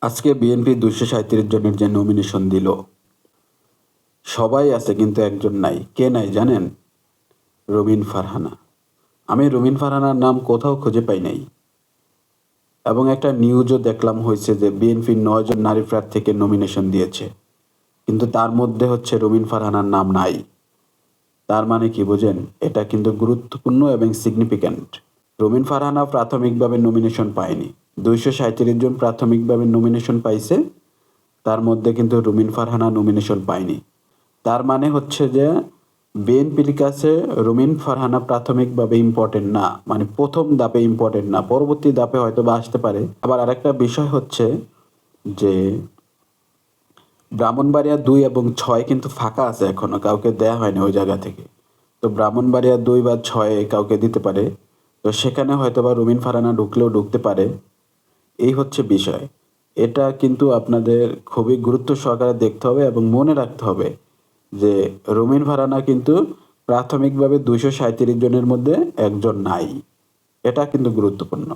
আজকে বিএনপি ২৩৭ জনের যে নমিনেশন দিল, সবাই আছে কিন্তু একজন নাই। কে নাই জানেন? রুমিন ফারহানা। আমি রুমিন ফারহানার নাম কোথাও খুঁজে পাই নাই। এবং একটা নিউজও দেখলাম হয়েছে যে বিএনপির ৯ জন নারী প্রার্থীকে নমিনেশন দিয়েছে, কিন্তু তার মধ্যে হচ্ছে রুমিন ফারহানার নাম নাই। তার মানে কি বোঝেন? এটা কিন্তু গুরুত্বপূর্ণ এবং সিগনিফিক্যান্ট। রুমিন ফারহানা প্রাথমিকভাবে নমিনেশন পায়নি। ২৩৭ জন প্রাথমিকভাবে নমিনেশন পাইছে, তার মধ্যে কিন্তু রুমিন ফারহানা নমিনেশন পায়নি। তার মানে হচ্ছে যে বিএনপির কাছে রুমিন ফারহানা প্রাথমিকভাবে ইম্পর্টেন্ট না, মানে প্রথম ধাপে ইম্পর্টেন্ট না, পরবর্তী ধাপে হয়তো বা আসতে পারে। আবার আরেকটা বিষয় হচ্ছে যে ব্রাহ্মণবাড়িয়া ২ এবং ৬ কিন্তু ফাঁকা আছে, এখনো কাউকে দেয়া হয়নি ওই জায়গা থেকে। তো ব্রাহ্মণবাড়িয়া ২ বা ৬ কাউকে দিতে পারে। তো সেখানে হয়তো বা রুমিন ফারহানা ঢুকলেও ঢুকতে পারে। এই হচ্ছে বিষয়। এটা কিন্তু আপনাদের খুবই গুরুত্ব সহকারে দেখতে হবে এবং মনে রাখতে হবে যে রুমিন ফারহানা কিন্তু প্রাথমিকভাবে ২৩৭ জনের মধ্যে একজন নাই। এটা কিন্তু গুরুত্বপূর্ণ।